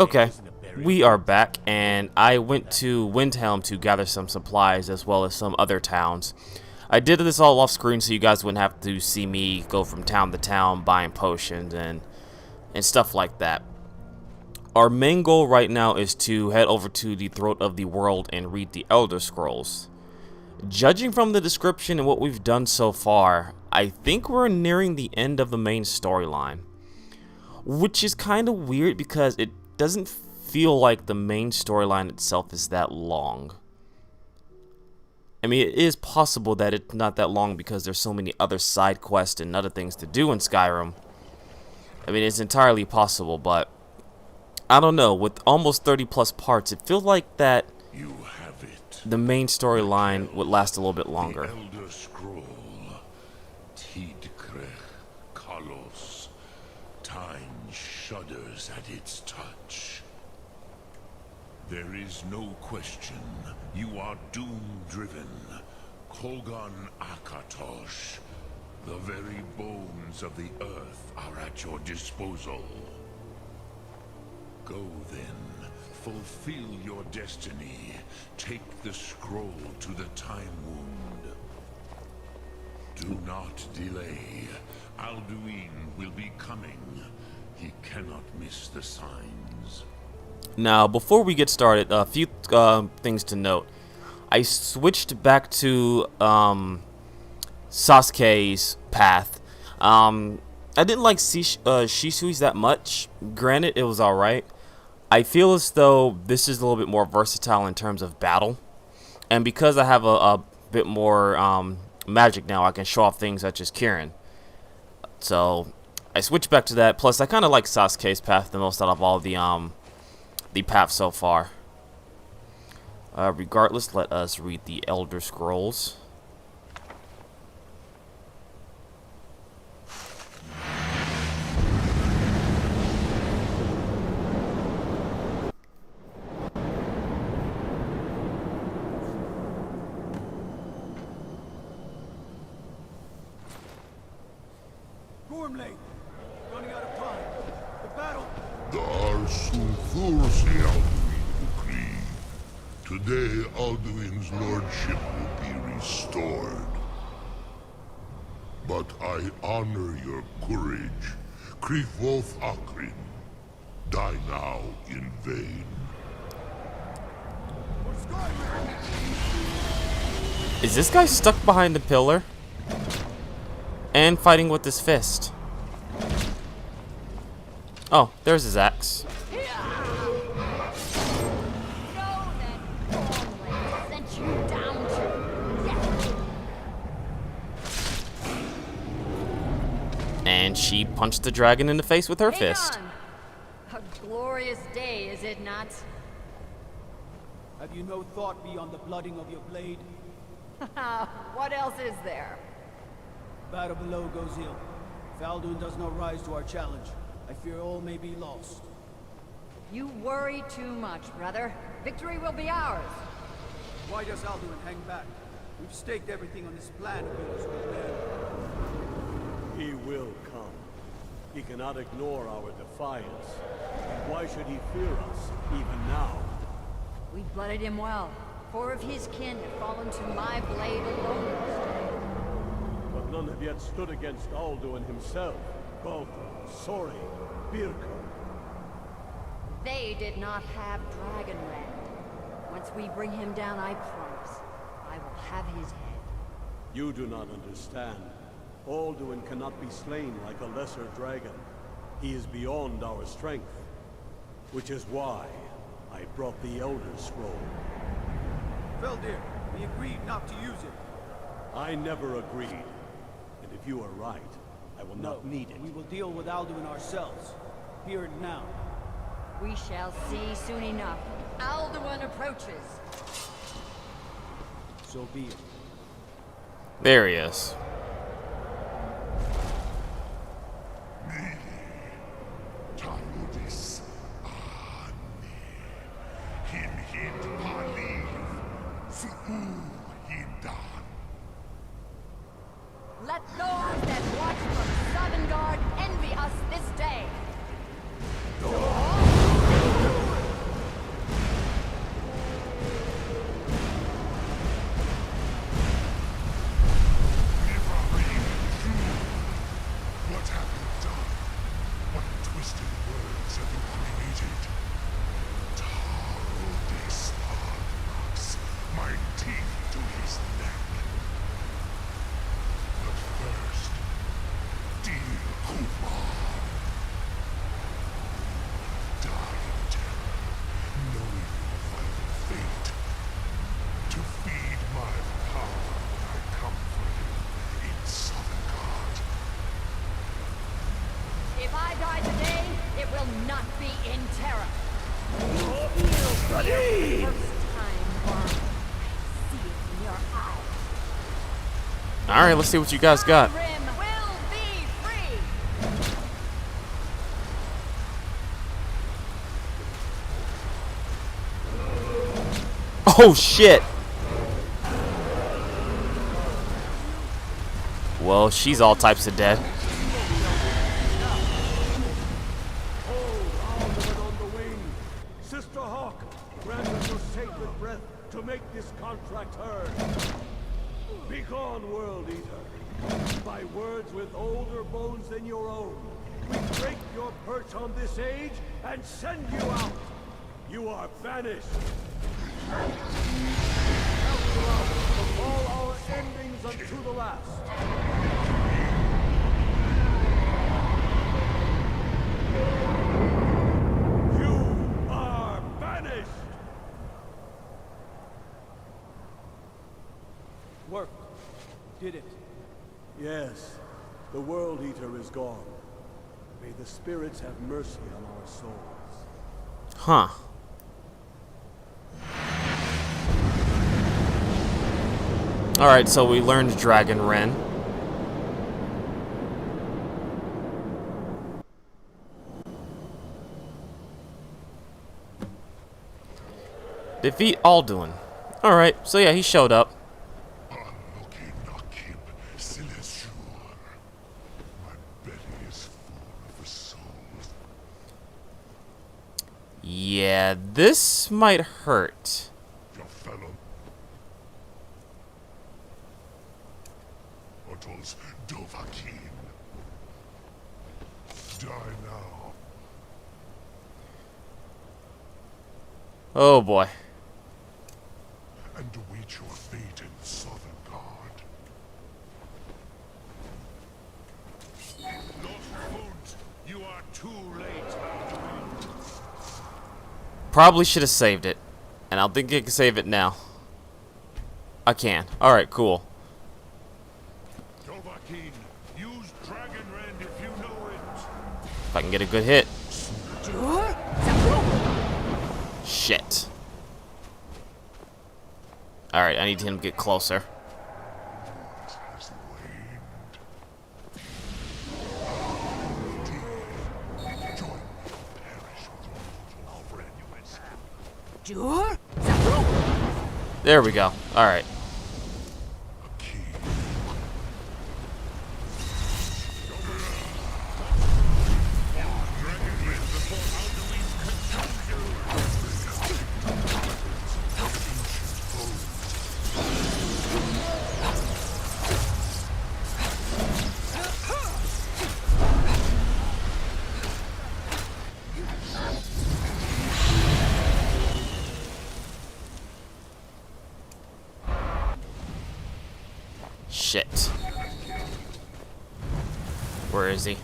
Okay, we are back, and I went to Windhelm to gather some supplies as well as some other towns. I did this all off screen so you guys wouldn't have to see me go from town to town buying potions and stuff like that. Our main goal right now is to head over to the Throat of the World and read the Elder Scrolls. Judging from the description and what we've done so far, I think we're nearing the end of the main storyline. Which is kind of weird because it doesn't feel like the main storyline itself is that long. I mean, it is possible that it's not that long because there's so many other side quests and other things to do in Skyrim. I mean, it's entirely possible, but I don't know. With almost 30 plus parts, it feels like that the main storyline would last a little bit longer. The Elder Scroll, Tidkrech Kalos. Time shudders at its touch. There is no question. You are doom-driven. Kogan Akatosh. The very bones of the earth are at your disposal. Go then. Fulfill your destiny. Take the scroll to the Time Wound. Do not delay. Alduin will be coming. He cannot miss the signs. Now, before we get started, a few things to note. I switched back to Sasuke's path. I didn't like Shisui's that much. Granted, it was alright. I feel as though this is a little bit more versatile in terms of battle. And because I have a bit more magic now, I can show off things such as Kirin. So I switched back to that. Plus, I kind of like Sasuke's path the most out of all the paths so far. Regardless, let us read the Elder Scrolls. Running out of time. The battle. Today, Alduin's lordship will be restored. But I honor your courage. Krivolf Akrin. Die now in vain. Is this guy stuck behind the pillar? And fighting with his fist. Oh, there's his axe. And she punched the dragon in the face with her fist. A glorious day, is it not? Have you no thought beyond the blooding of your blade? What else is there? Battle below goes ill. If Alduin does not rise to our challenge, I fear all may be lost. You worry too much, brother. Victory will be ours. Why does Alduin hang back? We've staked everything on this plan of yours, old man. He will come. He cannot ignore our defiance. Why should he fear us, even now? We blooded him well. 4 of his kin have fallen to my blade alone this day. But none have yet stood against Alduin himself. Both Sori, Birka. They did not have Dragonland. Once we bring him down, I promise, I will have his head. You do not understand. Alduin cannot be slain like a lesser dragon. He is beyond our strength. Which is why I brought the Elder Scroll. Veldir, we agreed not to use it. I never agreed. And if you are right, I will not need it. We will deal with Alduin ourselves. Here and now. We shall see soon enough. Alduin approaches. So be it. There he is. Let those that watch from Dawnguard envy us this day. Alright, let's see what you guys got. Skyrim will be free. Oh shit! Well, she's all types of dead. Alduin on the wing. Sister Hawk, grant us your sacred breath to make this contract heard. Begone, World Eater. By words with older bones than your own, we break your perch on this age and send you out. You are banished. Counsel out of all our endings unto the last. You are banished. Work. Did it. Yes, the World Eater is gone. May the spirits have mercy on our souls. Huh. Alright, so we learned Dragon Ren. Defeat Alduin. Alright, so yeah, he showed up. Yeah, this might hurt. Your fellow Ortol's Dovahkiin. Die now. Oh boy. And await your fate in Southern Guard. Lost foods, you are too late. Probably should have saved it. And I don't think I can save it now. I can. Alright, cool. Dovahkiin, use Dragon Rend if you know it. If I can get a good hit. Shit. Alright, I need him to get closer. Has waned. Join me, perish with your mortal strenuous. There we go. Alright. A key. Dragon Rend before Alduin consumes you. Shit. Where is he?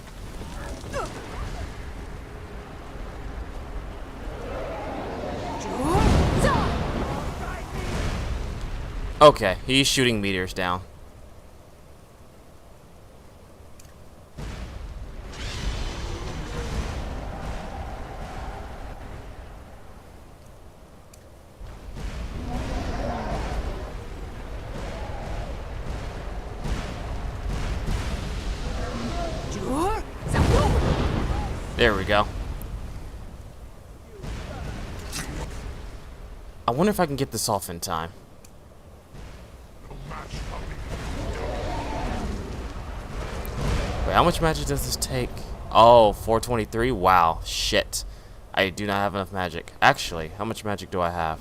Okay, he's shooting meteors down. There we go. I wonder if I can get this off in time. Wait, how much magic does this take? Oh, 423? Wow, shit. I do not have enough magic. Actually, how much magic do I have?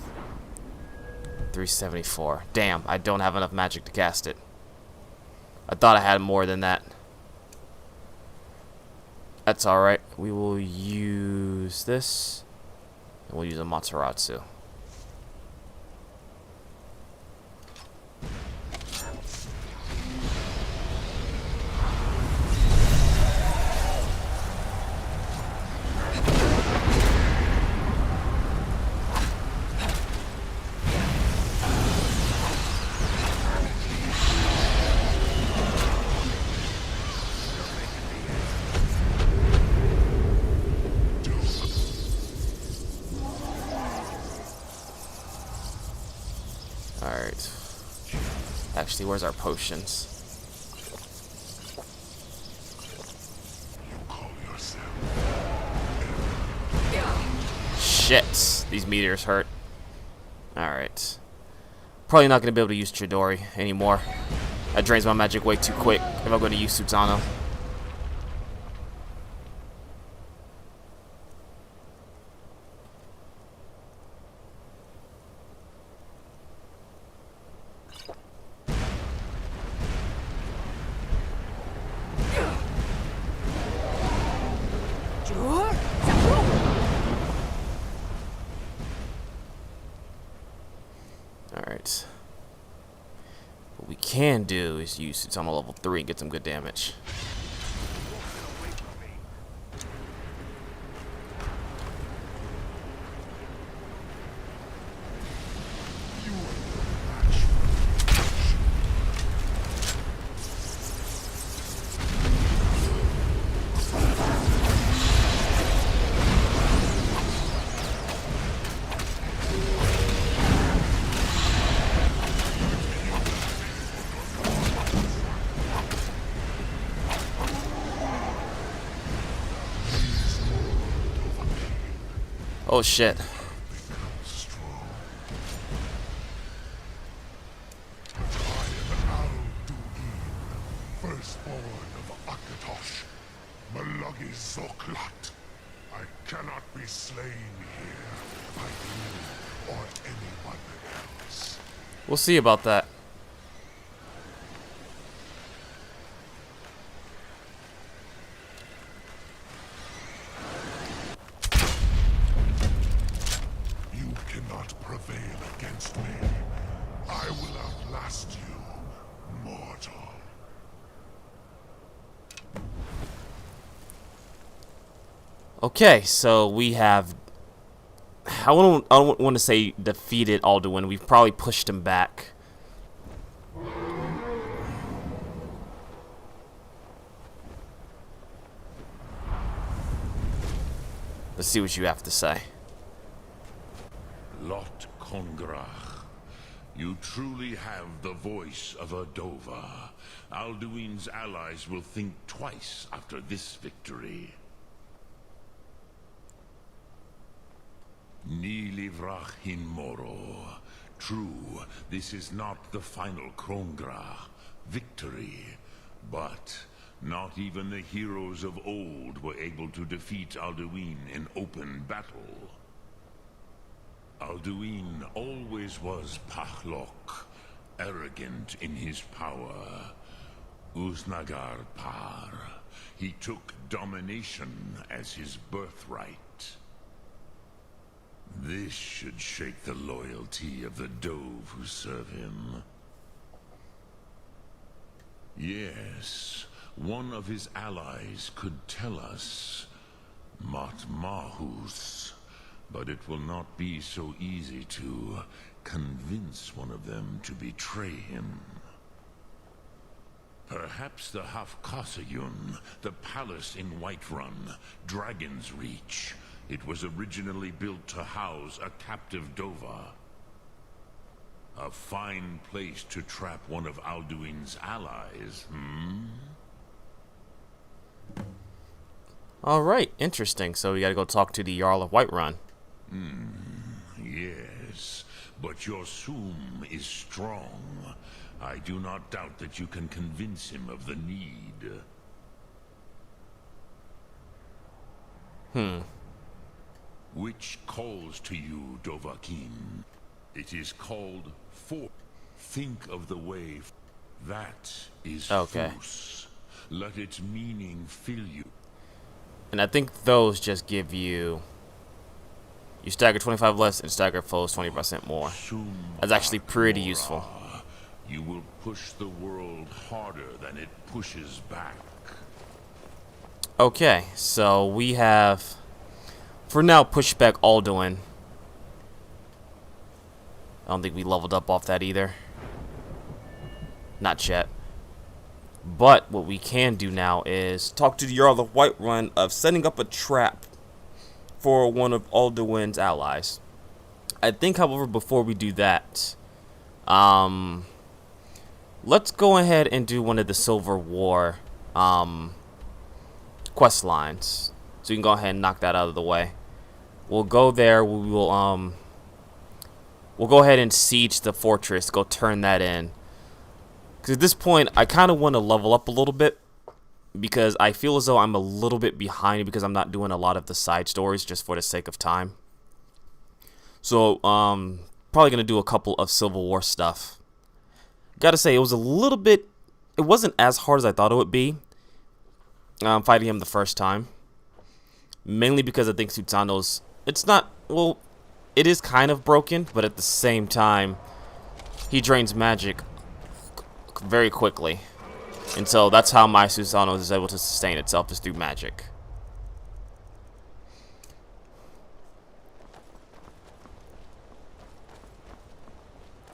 374. Damn, I don't have enough magic to cast it. I thought I had more than that. That's alright. We will use this. And we'll use a Matsuratsu. Alright. Actually, where's our potions? Shit. These meteors hurt. Alright. Probably not going to be able to use Chidori anymore. That drains my magic way too quick if I'm going to use Susanoo. Alright. What we can do is use Susanoo level 3 and get some good damage. Oh shit. Firstborn of Akatosh, Malagi Zoklat. I cannot be slain here by you or anyone else. We'll see about that. You cannot prevail against me. I will outlast you, mortal. Okay, so we have... I don't want to say defeated Alduin. We've probably pushed him back. Let's see what you have to say. Lot Kongrach, you truly have the voice of a Dova. Alduin's allies will think twice after this victory. Ni livrach hin moro. True, this is not the final Kongrach victory, but not even the heroes of old were able to defeat Alduin in open battle. Alduin always was Pachlok, arrogant in his power. Uznagar Par. He took domination as his birthright. This should shake the loyalty of the Dove who serve him. Yes, one of his allies could tell us Matmahus, but it will not be so easy to convince one of them to betray him. Perhaps the Hafkasayun, the palace in Whiterun, Dragon's Reach. It was originally built to house a captive Dova. A fine place to trap one of Alduin's allies, Alright, interesting. So we gotta go talk to the Jarl of Whiterun. Yes, but your Sum is strong. I do not doubt that you can convince him of the need. Which calls to you, Dovahkiin? It is called For. Think of the way. That is Okay. Fus. Let its meaning fill you. And I think those just give you... You stagger 25 less and stagger foes 20% more. That's actually pretty useful. You will push the world harder than it pushes back. Okay, so we have... For now, push back Alduin. I don't think we leveled up off that either. Not yet. But what we can do now is talk to the Jarl of Whiterun of setting up a trap for one of Alduin's allies. I think, however, before we do that, Let's go ahead and do one of the Silver War quest lines. So you can go ahead and knock that out of the way. We'll go there. We'll go ahead and siege the fortress. Go turn that in. Because at this point, I kind of want to level up a little bit. Because I feel as though I'm a little bit behind because I'm not doing a lot of the side stories just for the sake of time. So, probably going to do a couple of Civil War stuff. Gotta say, it was a little bit... It wasn't as hard as I thought it would be. Fighting him the first time. Mainly because I think Susano's... It's not... Well, it is kind of broken, but at the same time, he drains magic very quickly. And so that's how my Susano is able to sustain itself, is through magic.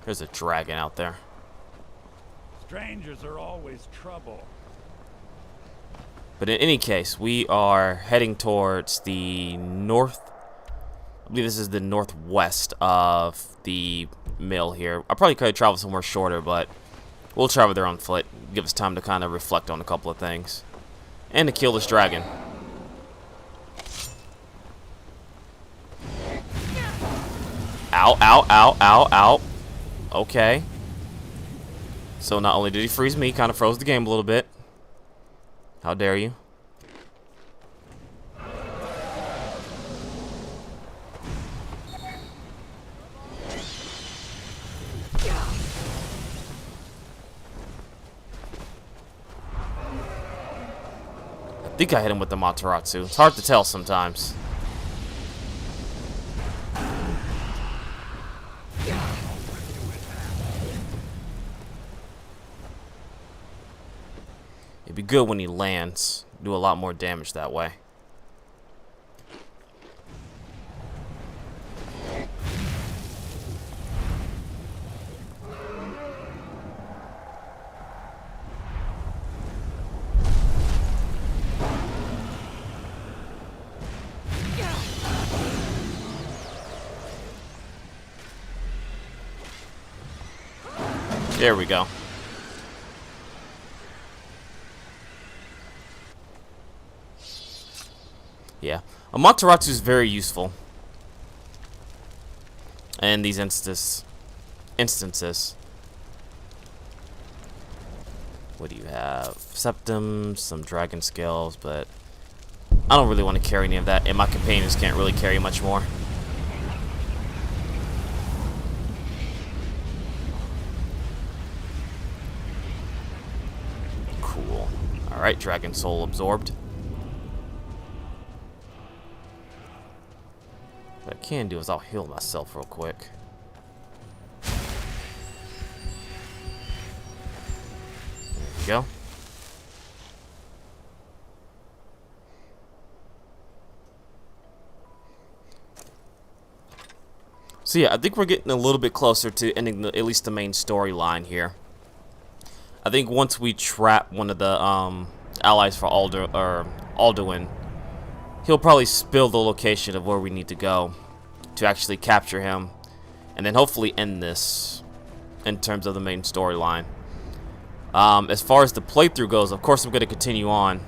There's a dragon out there. Strangers are always trouble. But in any case, we are heading towards the north. I believe this is the northwest of the mill here. I probably could travel somewhere shorter, but we'll travel there on foot. Give us time to kind of reflect on a couple of things. And to kill this dragon. Ow, ow, ow, ow, ow. Okay. So not only did he freeze me, kind of froze the game a little bit. How dare you? I think I hit him with the Materatsu. It's hard to tell sometimes. It'd be good when he lands. Do a lot more damage that way. There we go. Yeah, Amaterasu is very useful in these instances. What do you have? Septum, some dragon scales, but I don't really want to carry any of that, and my companions can't really carry much more. Cool. Alright, Dragon Soul absorbed. What I can do is I'll heal myself real quick. There we go. So yeah, I think we're getting a little bit closer to ending at least the main storyline here. I think once we trap one of the allies for Alduin, he'll probably spill the location of where we need to go to actually capture him, and then hopefully end this in terms of the main storyline. As far as the playthrough goes, of course I'm going to continue on.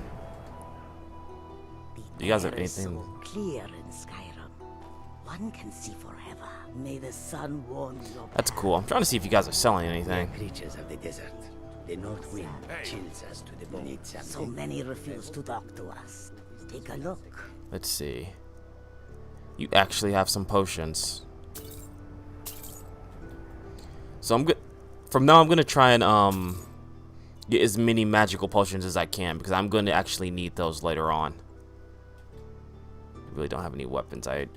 Do you guys have anything? So clear in Skyrim. One can see forever. May the sun warm your That's cool. I'm trying to see if you guys are selling anything. Creatures of the desert. The north wind chills us to the bone. So many refuse to talk to us. Take a look. Let's see. You actually have some potions. So I'm good. From now, I'm gonna try and get as many magical potions as I can, because I'm going to actually need those later on. I really don't have any weapons I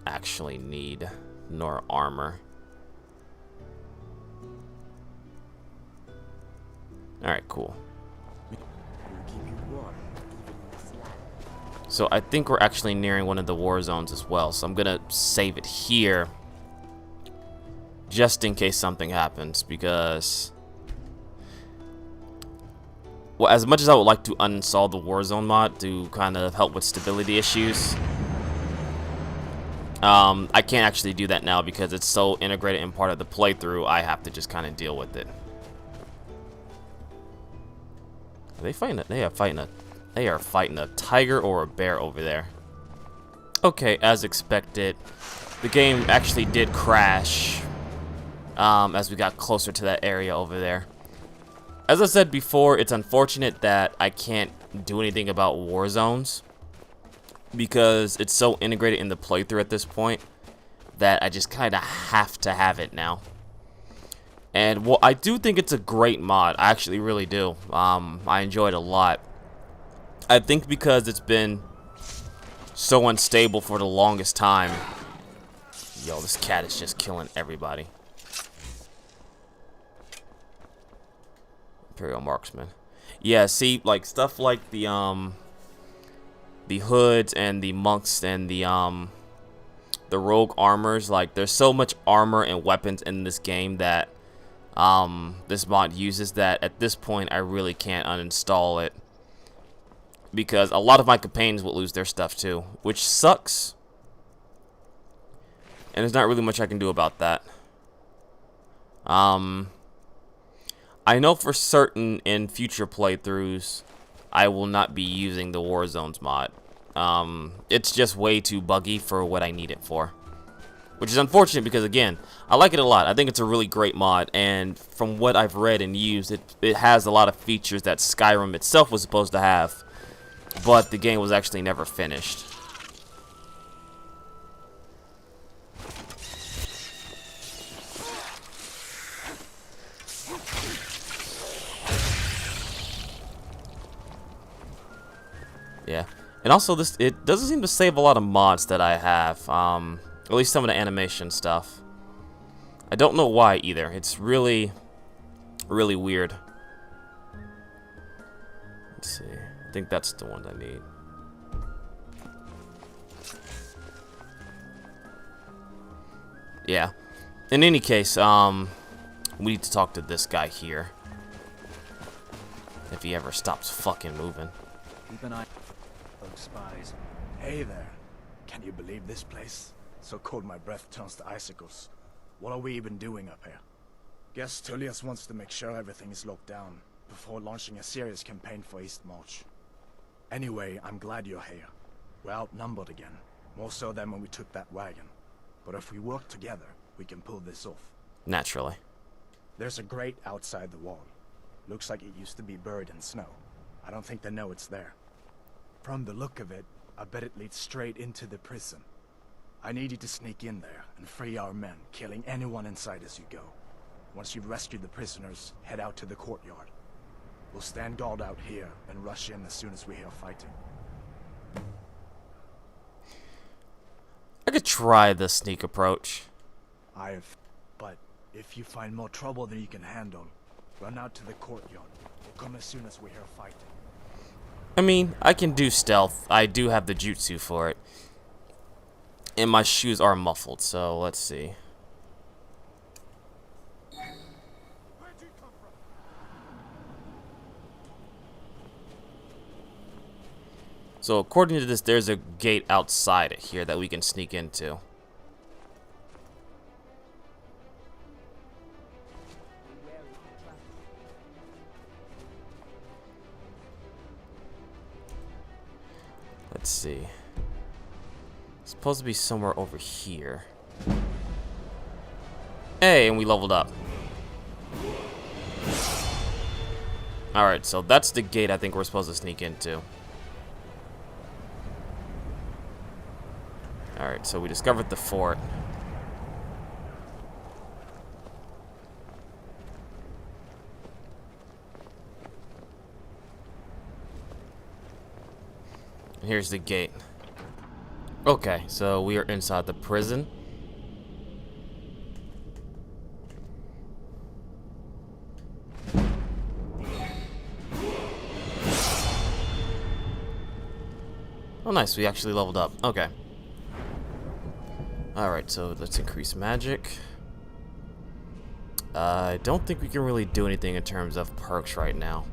actually need, nor armor. Alright, cool. So I think we're actually nearing one of the war zones as well, so I'm gonna save it here just in case something happens, because well, as much as I would like to uninstall the Warzone mod to kind of help with stability issues, I can't actually do that now because it's so integrated in part of the playthrough. I have to just kind of deal with it. Are they fighting? They are fighting a tiger or a bear over there. Okay, as expected, the game actually did crash as we got closer to that area over there. As I said before, it's unfortunate that I can't do anything about war zones because it's so integrated in the playthrough at this point that I just kind of have to have it now. And well, I do think it's a great mod. I actually really do. I enjoy it a lot. I think because it's been so unstable for the longest time. Yo, this cat is just killing everybody. Imperial Marksman. Yeah, see, like stuff like the hoods and the monks and the rogue armors, like there's so much armor and weapons in this game that this mod uses that at this point I really can't uninstall it because a lot of my companions will lose their stuff too, which sucks. And there's not really much I can do about that. I know for certain in future playthroughs I will not be using the War Zones mod. It's just way too buggy for what I need it for. Which is unfortunate because, again, I like it a lot. I think it's a really great mod, and from what I've read and used, it has a lot of features that Skyrim itself was supposed to have, but the game was actually never finished. Yeah, and also it doesn't seem to save a lot of mods that I have, at least some of the animation stuff. I don't know why either. It's really, really weird. Let's see. I think that's the one I need. Yeah. In any case, we need to talk to this guy here. If he ever stops fucking moving. Keep an eye on spies. Hey there. Can you believe this place? So cold my breath turns to icicles. What are we even doing up here? Guess Tullius wants to make sure everything is locked down before launching a serious campaign for East March. Anyway, I'm glad you're here. We're outnumbered again, more so than when we took that wagon. But if we work together, we can pull this off. Naturally. There's a grate outside the wall. Looks like it used to be buried in snow. I don't think they know it's there. From the look of it, I bet it leads straight into the prison. I need you to sneak in there and free our men, killing anyone inside as you go. Once you've rescued the prisoners, head out to the courtyard. We'll stand guard out here and rush in as soon as we hear fighting. I could try the sneak approach. But if you find more trouble than you can handle, run out to the courtyard. We'll come as soon as we hear fighting. I mean, I can do stealth. I do have the jutsu for it. And my shoes are muffled, so let's see. So according to this, there's a gate outside it here that we can sneak into. Let's see. It's supposed to be somewhere over here. Hey, and we leveled up. Alright, so that's the gate I think we're supposed to sneak into. Alright, so we discovered the fort. Here's the gate. Okay, so we are inside the prison. Oh nice, we actually leveled up. Okay. Alright, so let's increase magic. I don't think we can really do anything in terms of perks right now.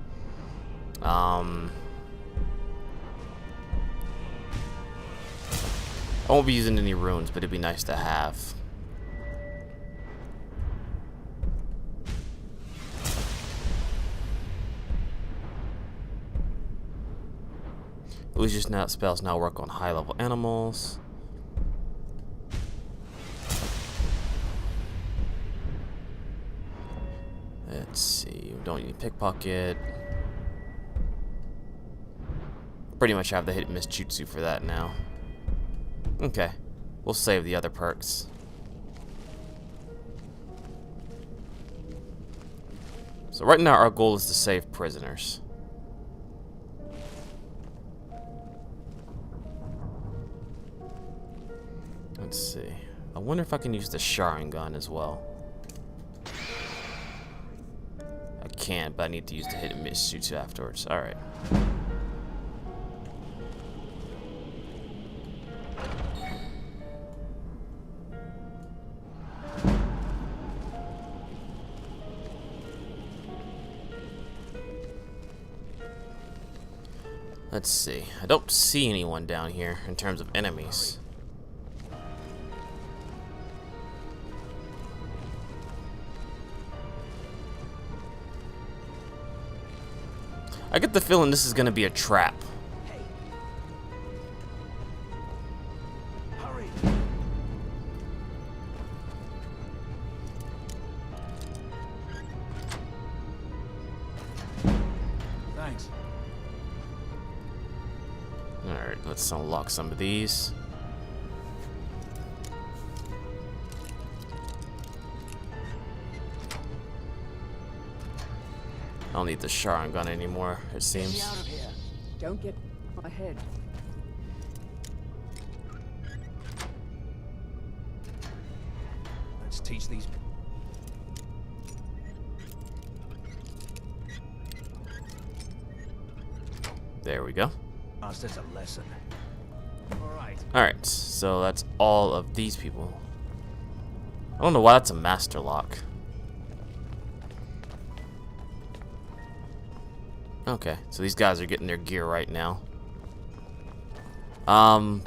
I won't be using any runes, but it'd be nice to have. Illusion spells now work on high-level animals. Let's see. We don't need pickpocket. Pretty much have the hit and miss jutsu for that now. Okay, we'll save the other perks. So right now our goal is to save prisoners. Let's see. I wonder if I can use the Sharingan as well. I can, but I need to use the hit and miss jutsu afterwards. Alright. Let's see. I don't see anyone down here in terms of enemies. I get the feeling this is gonna be a trap. Hey. Hurry. Thanks. Alright, let's unlock some of these. I don't need the Sharingan anymore, it seems. Get me out of here. Don't get ahead. Let's teach these. There we go. Bastards a lesson. Alright. Alright, so that's all of these people. I don't know why that's a master lock. Okay, so these guys are getting their gear right now. To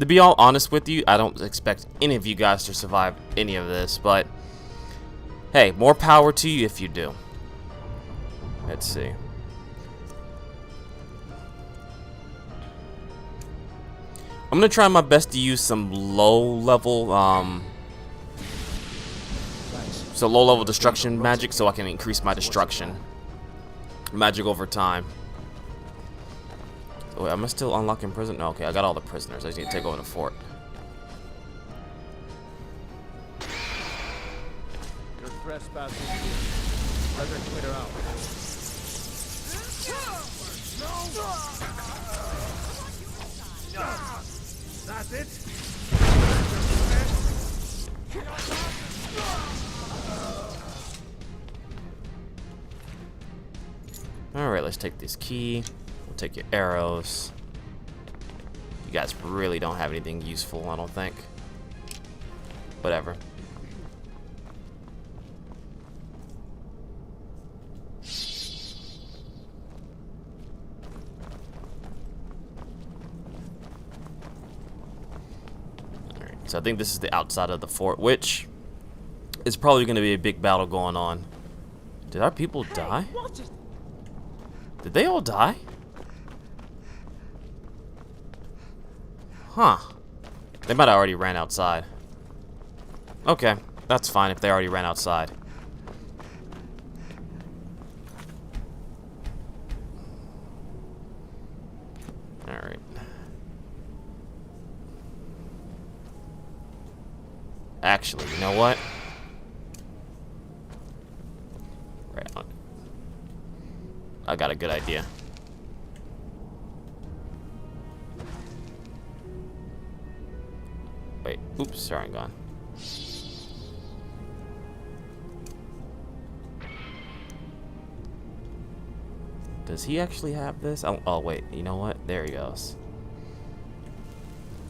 be all honest with you, I don't expect any of you guys to survive any of this, but hey, more power to you if you do. Let's see. I'm gonna try my best to use some low-level, low-level destruction magic so I can increase my destruction magic over time. Oh, wait, am I still unlocking prison? No, okay, I got all the prisoners. I just need to take over the fort. You're trespassing. Let her clear out. That's it. Alright, let's take this key. We'll take your arrows. You guys really don't have anything useful, I don't think. Whatever. Alright, so I think this is the outside of the fort, which is probably going to be a big battle going on. Did our people die? Did they all die? Huh. They might have already ran outside. Okay, that's fine if they already ran outside. Alright. Actually, you know what? Right on. I got a good idea. Wait, oops, sorry, I'm gone. Does he actually have this? Oh, wait, you know what? There he goes.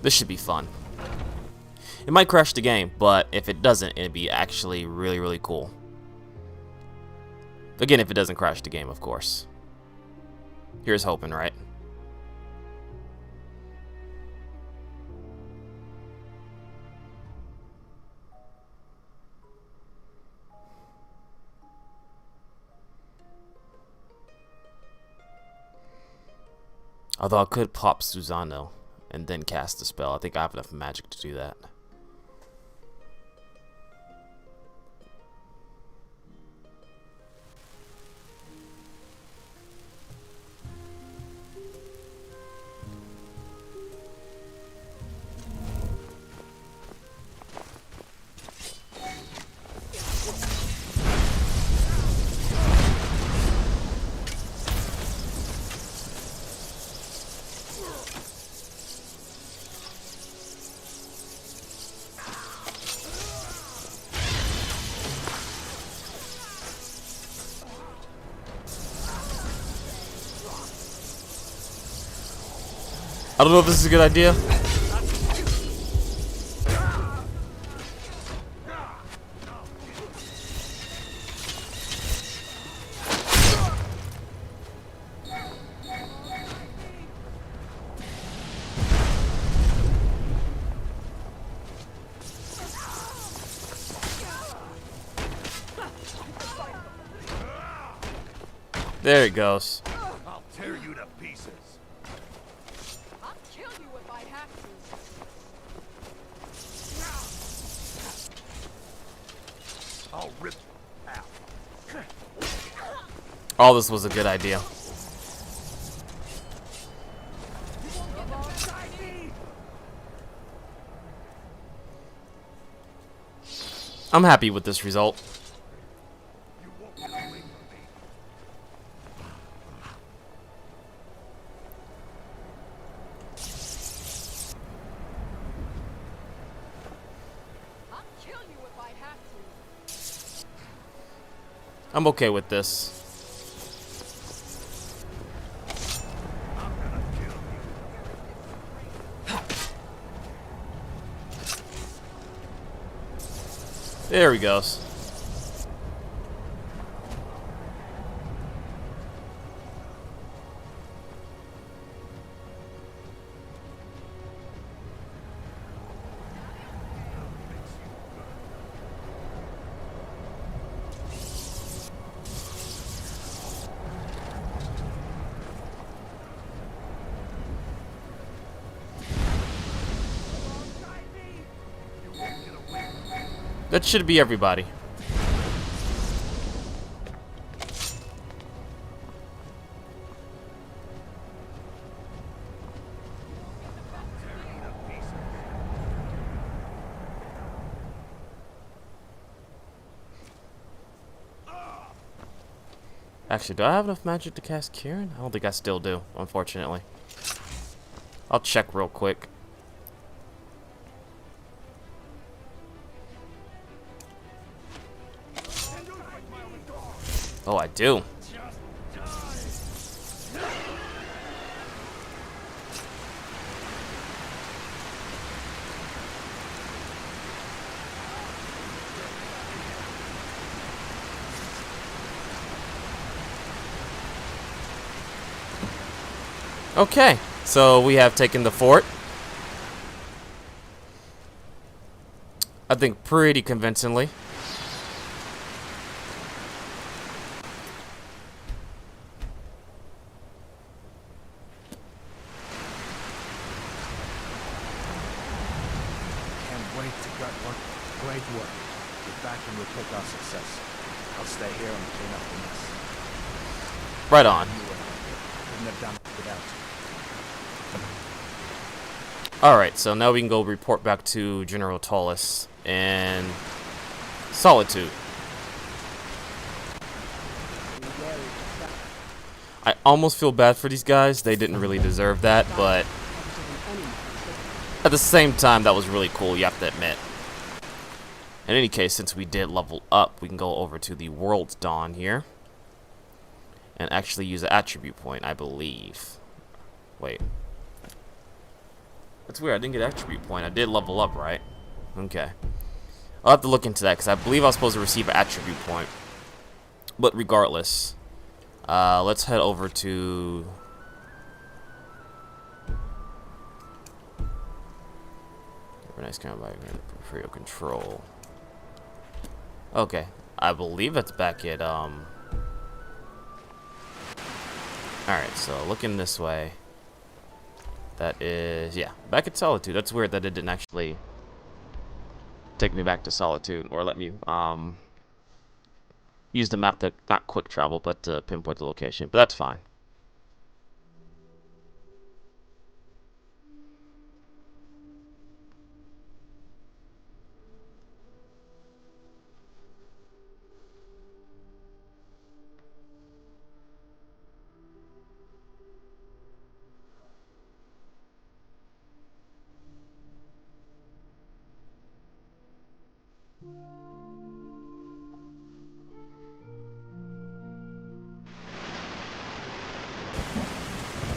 This should be fun. It might crash the game, but if it doesn't, it'd be actually really, really cool. Again, if it doesn't crash the game, of course. Here's hoping, right? Although I could pop Susano and then cast the spell. I think I have enough magic to do that. I don't know if this is a good idea. There it goes. I'll tear you to pieces. I'll kill you if I have to. I'll rip out. All this was a good idea. I'm happy with this result. I'm okay with this. There he goes. That should be everybody. Actually, do I have enough magic to cast Kieran? I don't think I still do, unfortunately. I'll check real quick. Oh, I do. Okay, so we have taken the fort. I think pretty convincingly. Great work. Get back and report our success. I'll stay here and clean up the mess. Right on. Couldn't have done it without you. Alright, so now we can go report back to General Tullis in Solitude. I almost feel bad for these guys. They didn't really deserve that, but at the same time, that was really cool, you have to admit. In any case, since we did level up, we can go over to the World's Dawn here and actually use an attribute point, I believe. Wait. That's weird, I didn't get an attribute point. I did level up, right? Okay. I'll have to look into that, because I believe I was supposed to receive an attribute point. But regardless, let's head over to... Nice kind of peripheral control. Okay, I believe that's back at Alright, so looking this way. That is, yeah, back at Solitude. That's weird that it didn't actually take me back to Solitude or let me use the map to not quick travel, but to pinpoint the location. But that's fine.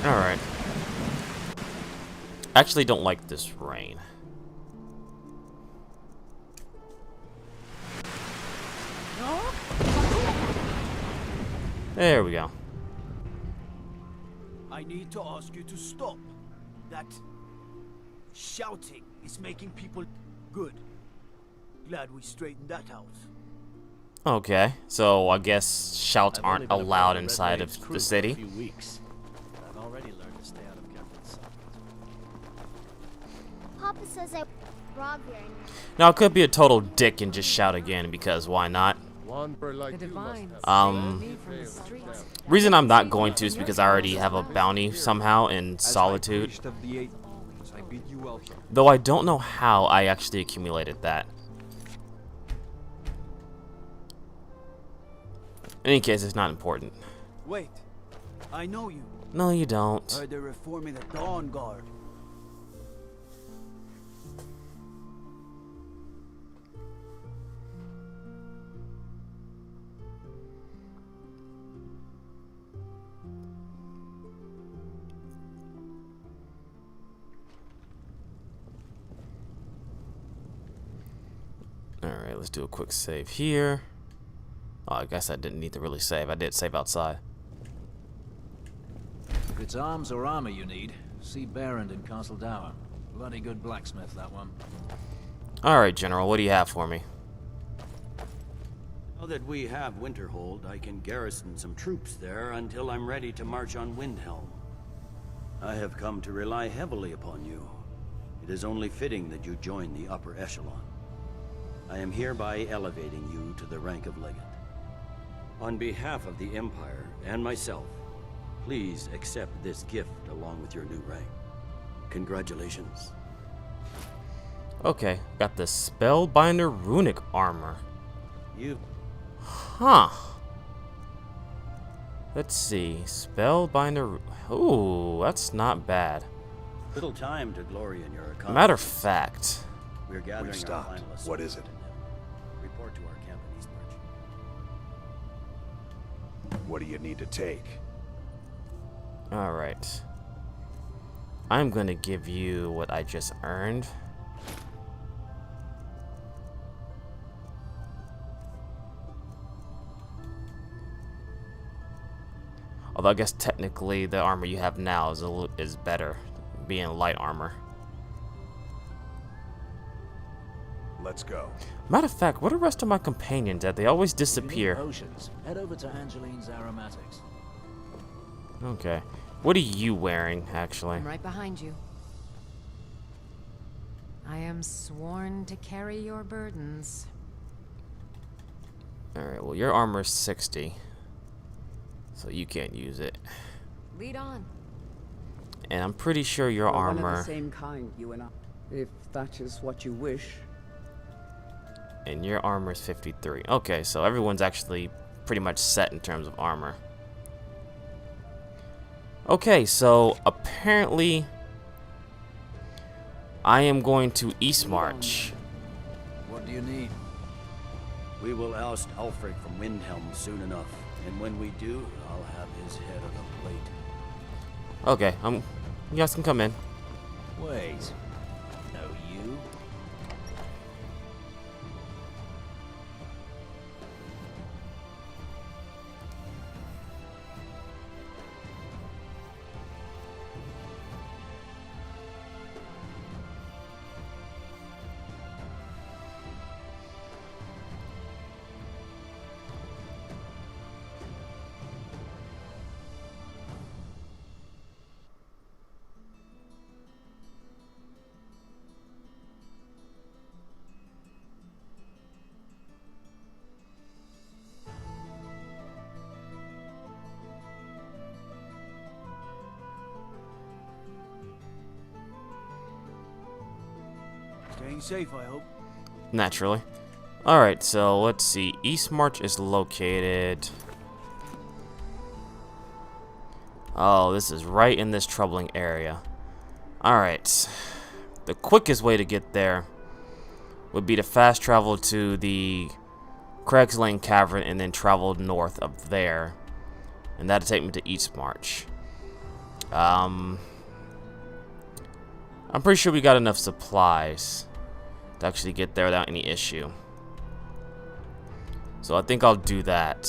Alright. Actually don't like this rain. There we go. I need to ask you to stop. That shouting is making people good. Glad we straightened that out. Okay, so I guess shouts aren't allowed inside of the city. I've already learned to stay out of Captain's sight. Papa says I rob here. Now, it could be a total dick and just shout again, because why not? Reason I'm not going to is because I already have a bounty somehow in Solitude. Though I don't know how I actually accumulated that. In any case, it's not important. Wait, I know you. No, you don't. Heard they're reforming the Dawnguard. Alright, let's do a quick save here. Oh, I guess I didn't need to really save. I did save outside. If it's arms or armor you need, see Barrand in Castle Dower. Bloody good blacksmith, that one. Alright, General, what do you have for me? Now that we have Winterhold, I can garrison some troops there until I'm ready to march on Windhelm. I have come to rely heavily upon you. It is only fitting that you join the upper echelon. I am hereby elevating you to the rank of Legate. On behalf of the Empire and myself, please accept this gift along with your new rank. Congratulations. Okay, got the Spellbinder Runic Armor. You... Huh. Let's see. Spellbinder... Ooh, that's not bad. Little time to glory in your accomplishments. Matter of fact... We're gathering We've stopped. our finalists. What is it? Report to our camp in Eastmarch. What do you need to take? Alright. I'm gonna give you what I just earned. Although I guess technically the armor you have now is better, being light armor. Let's go. Matter of fact, what are the rest of my companions at? They always disappear. Potions. Head over to Angeline's Aromatics. Okay. What are you wearing, actually? I'm right behind you. I am sworn to carry your burdens. Alright, well your armor is 60. So you can't use it. Lead on. And I'm pretty sure your We're one of armor... the same kind, you and I. If that is what you wish. And your armor is 53. Okay, so everyone's actually pretty much set in terms of armor. Okay, so apparently I am going to Eastmarch. What do you need? We will oust Ulfric from Windhelm soon enough, and when we do, I'll have his head on a plate. Okay, you guys can come in. Wait. No, you? Staying safe, I hope. Naturally. Alright, so let's see. East March is located... Oh, this is right in this troubling area. Alright. The quickest way to get there would be to fast travel to the Craig's Lane Cavern and then travel north of there. And that'll take me to East March. I'm pretty sure we got enough supplies to actually get there without any issue. So I think I'll do that.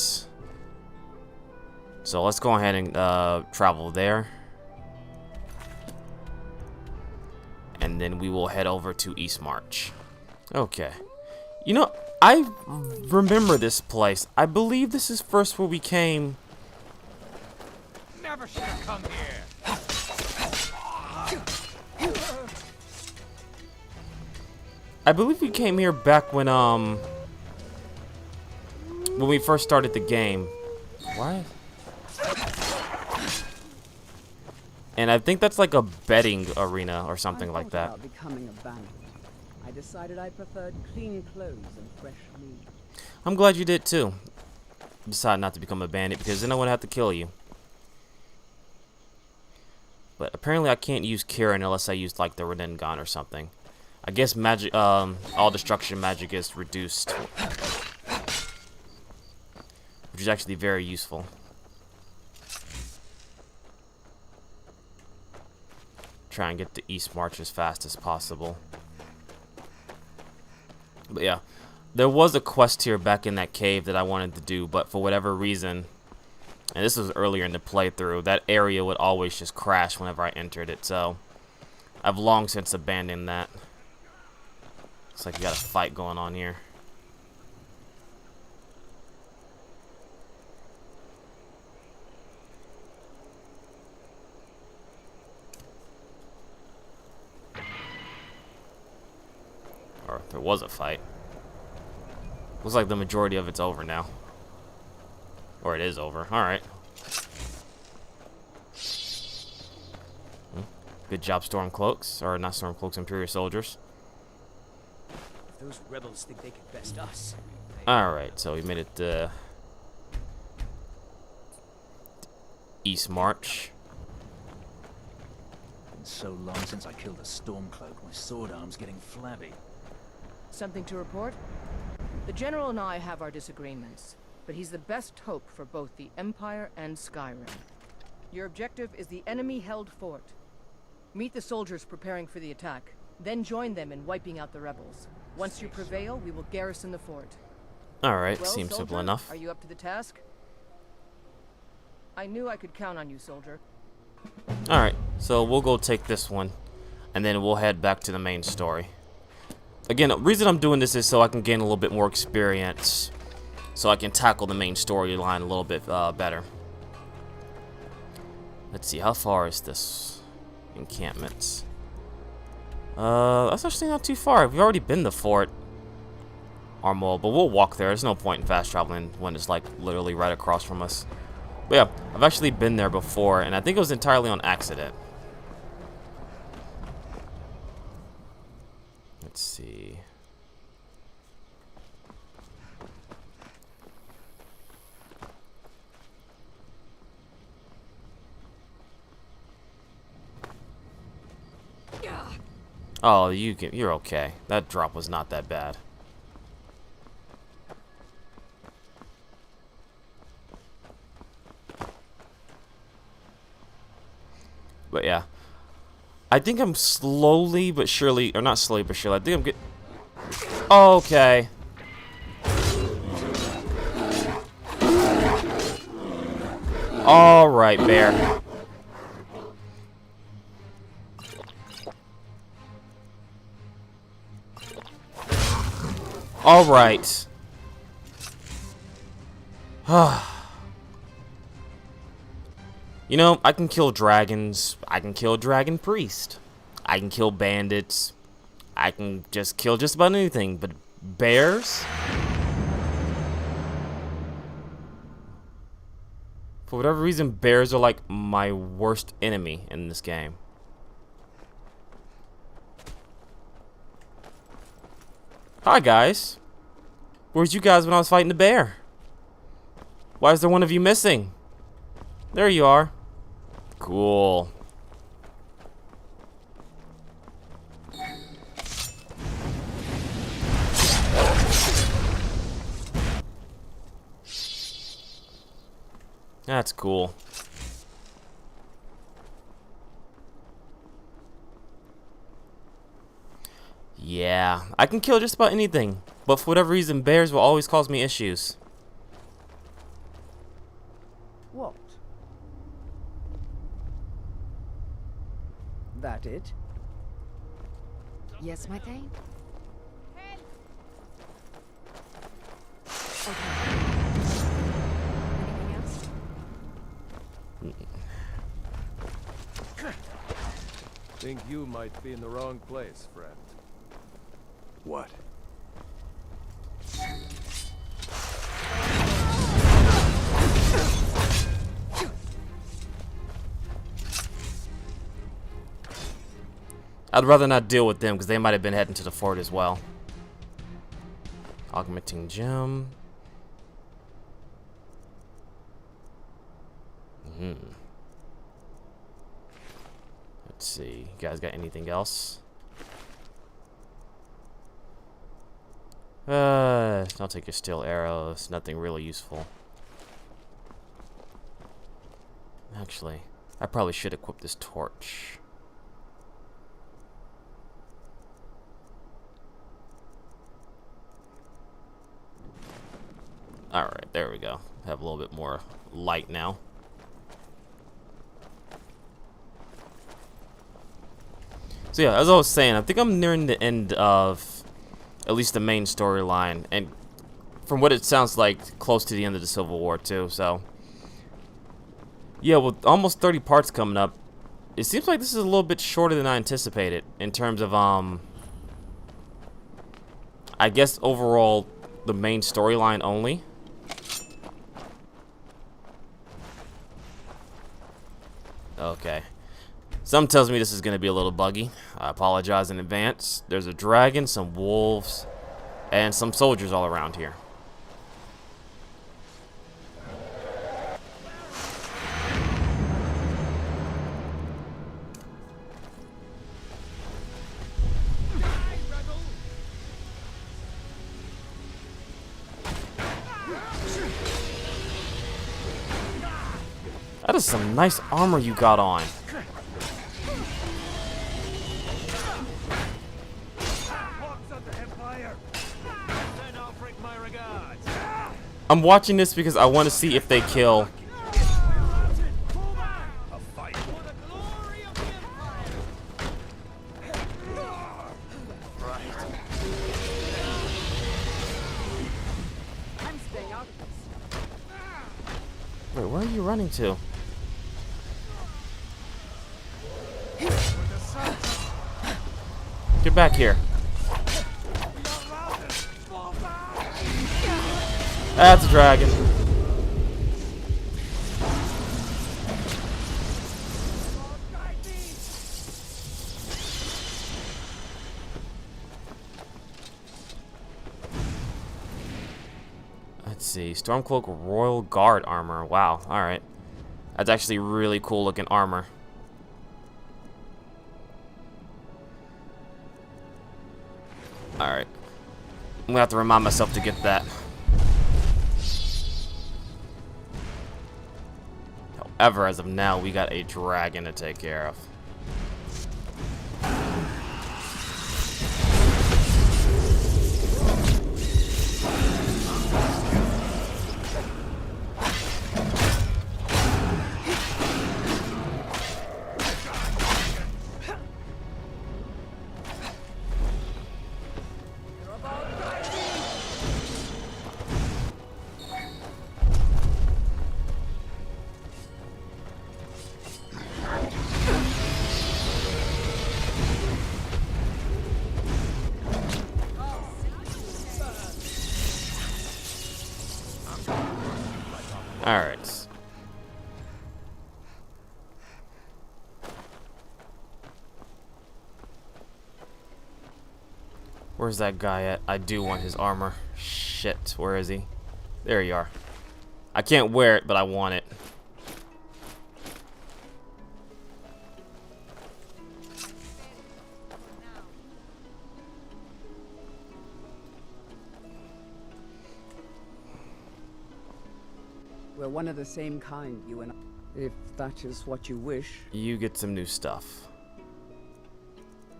So let's go ahead and travel there. And then we will head over to East March. Okay. You know, I remember this place. I believe this is first where we came. Never should have come here. I believe we came here back when we first started the game. What? And I think that's like a betting arena or something like that. About becoming a bandit. I decided I preferred clean clothes and fresh meat. I'm glad you did too. Decide not to become a bandit because then I would have to kill you. But apparently I can't use Kieran unless I use like the Renengon or something. I guess magic, all destruction magic is reduced, which is actually very useful. Try and get to East March as fast as possible. But yeah, there was a quest here back in that cave that I wanted to do, but for whatever reason, and this was earlier in the playthrough, that area would always just crash whenever I entered it, so I've long since abandoned that. Looks like we got a fight going on here. Or there was a fight. Looks like the majority of it's over now. Or it is over. Alright. Good job, Stormcloaks. Or not Stormcloaks, Imperial Soldiers. If those rebels think they can best us. Alright, so we made it to East March. Been so long since I killed a Stormcloak, my sword arm's getting flabby. Something to report? The General and I have our disagreements, but he's the best hope for both the Empire and Skyrim. Your objective is the enemy-held fort. Meet the soldiers preparing for the attack, then join them in wiping out the rebels. Once you prevail, we will garrison the fort. Alright, Well, seems simple soldier, enough. Are you up to the task? I knew I could count on you, soldier. Alright, so we'll go take this one, and then we'll head back to the main story. Again, the reason I'm doing this is so I can gain a little bit more experience, so I can tackle the main storyline a little bit better. Let's see, how far is this encampment? That's actually not too far. We've already been to Fort Armour, but we'll walk there. There's no point in fast traveling when it's like literally right across from us. But yeah, I've actually been there before, and I think it was entirely on accident. Let's see. Oh, you're okay. That drop was not that bad. But yeah, I think I'm slowly but surely, or not slowly but surely, I think I'm getting... Okay. Alright, bear. Alright. You know, I can kill dragons. I can kill dragon priest. I can kill bandits. I can just kill just about anything. But bears? For whatever reason, bears are like my worst enemy in this game. Hi, guys. Where's you guys when I was fighting the bear? Why is there one of you missing? There you are. Cool. That's cool. Yeah, I can kill just about anything, but for whatever reason, bears will always cause me issues. What? That it? Yes, my thing? Anything else? Think you might be in the wrong place, friend. What? I'd rather not deal with them because they might have been heading to the fort as well. Augmenting gem. Let's see. You guys got anything else? I'll take your steel arrows. Nothing really useful. Actually, I probably should equip this torch. Alright, there we go. Have a little bit more light now. So yeah, as I was saying, I think I'm nearing the end of at least the main storyline, and from what it sounds like, close to the end of the Civil War too, so yeah, with almost 30 parts coming up, it seems like this is a little bit shorter than I anticipated in terms of I guess overall the main storyline only. Okay. Something tells me this is going to be a little buggy. I apologize in advance. There's a dragon, some wolves, and some soldiers all around here. That is some nice armor you got on. I'm watching this because I want to see if they kill. Wait, where are you running to? Get back here. That's a dragon. Let's see. Stormcloak Royal Guard armor. Wow. Alright. That's actually really cool looking armor. Alright. I'm gonna have to remind myself to get that. However, as of now, we got a dragon to take care of. Alright. Where's that guy at? I do want his armor. Shit, where is he? There you are. I can't wear it, but I want it. We're one of the same kind, you and I. If that is what you wish. You get some new stuff.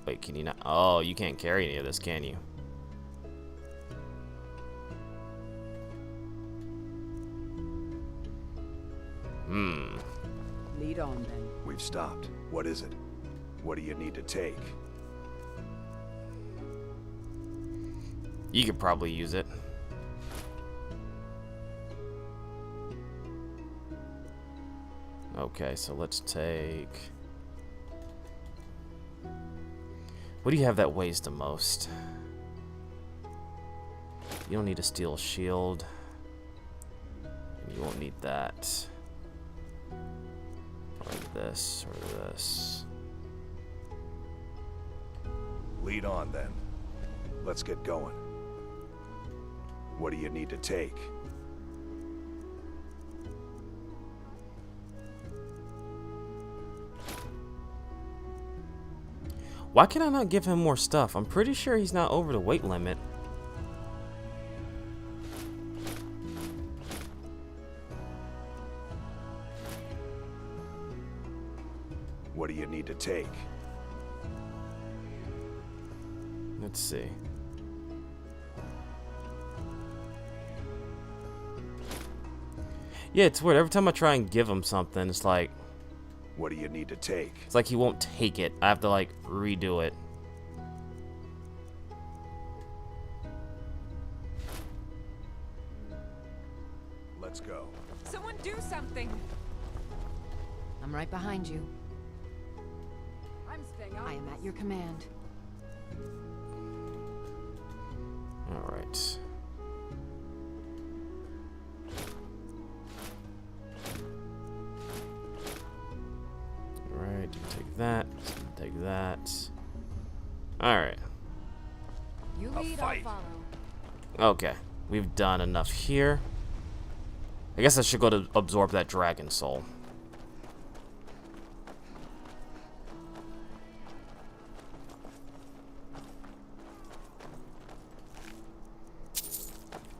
Wait, can you not? Oh, you can't carry any of this, can you? Lead on then. We've stopped. What is it? What do you need to take? You could probably use it. Okay, so let's take... What do you have that weighs the most? You don't need a steel shield. You won't need that. Or this, or this. Lead on then. Let's get going. What do you need to take? Why can I not give him more stuff? I'm pretty sure he's not over the weight limit. What do you need to take? Let's see. Yeah, it's weird. Every time I try and give him something, it's like... What do you need to take? It's like he won't take it. I have to, like, redo it. Let's go. Someone do something! I'm right behind you. I'm staying out. I am at your command. Alright. Alright, take that. Take that. Alright. You lead, I'll follow. Okay. We've done enough here. I guess I should go to absorb that dragon soul.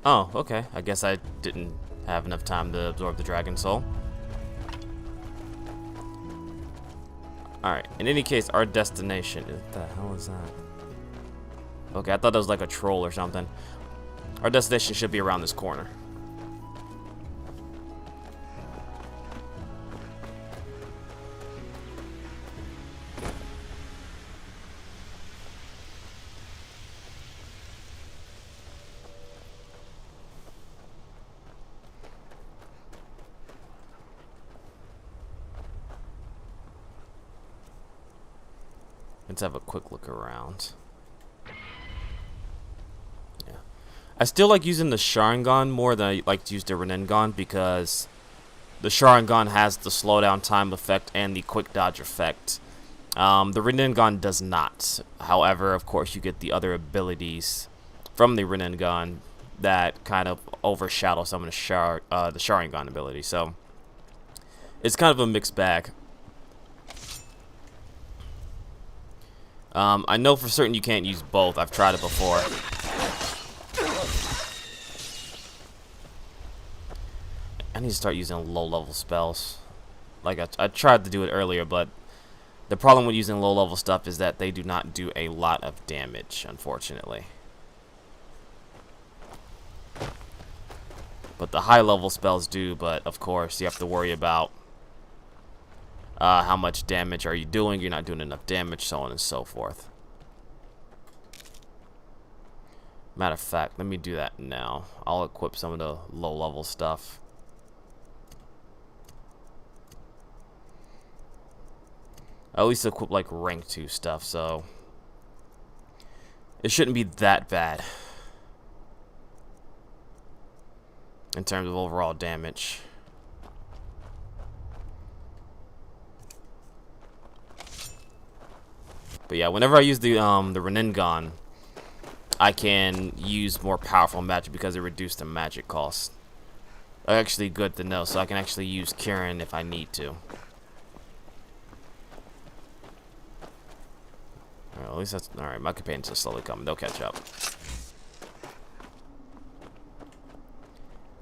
Oh, okay. I guess I didn't have enough time to absorb the dragon soul. Alright, in any case, our destination... What the hell is that? Okay, I thought that was like a troll or something. Our destination should be around this corner. Let's have a quick look around. Yeah, I still like using the Sharingan more than I like to use the Rinnegan because the Sharingan has the slowdown time effect and the quick dodge effect. The Rinnegan does not. However, of course, you get the other abilities from the Rinnegan that kind of overshadow some of the Sharingan ability. So it's kind of a mixed bag. I know for certain you can't use both. I've tried it before. I need to start using low-level spells. Like, I tried to do it earlier, but the problem with using low-level stuff is that they do not do a lot of damage, unfortunately. But the high-level spells do, but of course you have to worry about how much damage are you doing? You're not doing enough damage, so on and so forth. Matter of fact, let me do that now. I'll equip some of the low-level stuff. I at least equip like rank 2 stuff, so it shouldn't be that bad in terms of overall damage. But yeah, whenever I use the Rinnegan, I can use more powerful magic because it reduced the magic cost. Actually good to know, so I can actually use Kieran if I need to. Well, at least that's alright. My companions are slowly coming. They'll catch up.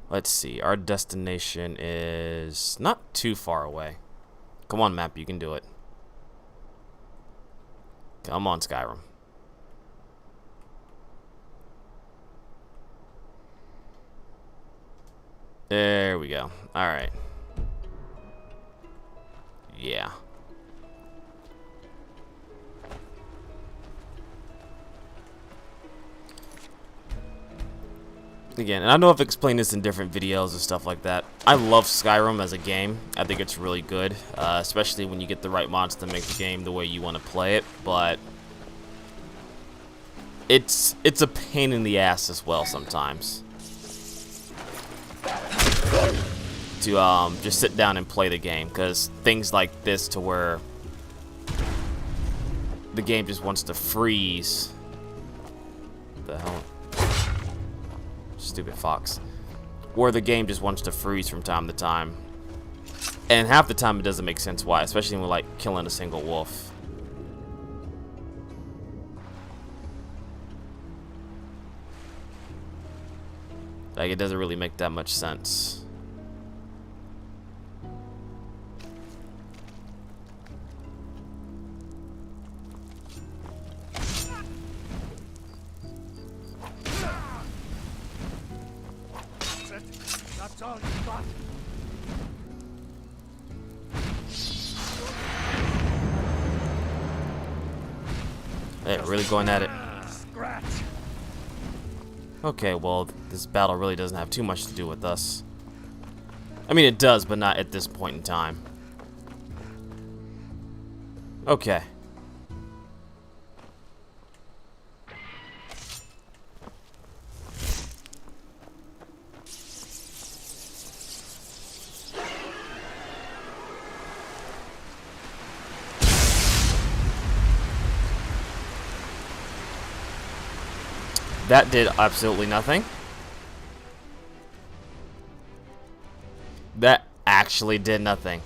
Let's see. Our destination is not too far away. Come on, map. You can do it. Come on, Skyrim. There we go. Alright. Yeah. Again, and I know I've explained this in different videos and stuff like that. I love Skyrim as a game. I think it's really good, especially when you get the right mods to make the game the way you want to play it. But it's a pain in the ass as well sometimes to just sit down and play the game, because things like this to where the game just wants to freeze. What the hell? Stupid fox. Where the game just wants to freeze from time to time, and half the time it doesn't make sense why, especially when like killing a single wolf. Like, it doesn't really make that much sense. That's all you got. They're really going at it. Okay, well, this battle really doesn't have too much to do with us. I mean, it does, but not at this point in time. Okay. That did absolutely nothing. That actually did nothing.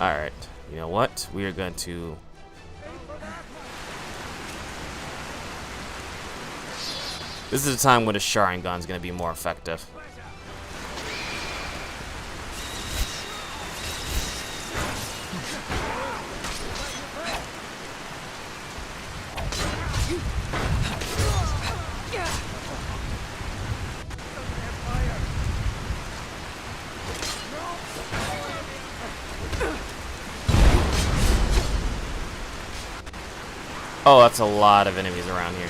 Alright, you know what? We are going to... This is the time when a Sharing Gun is going to be more effective. Oh, that's a lot of enemies around here.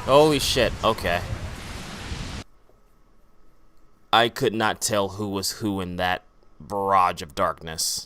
Holy shit, okay. I could not tell who was who in that barrage of darkness.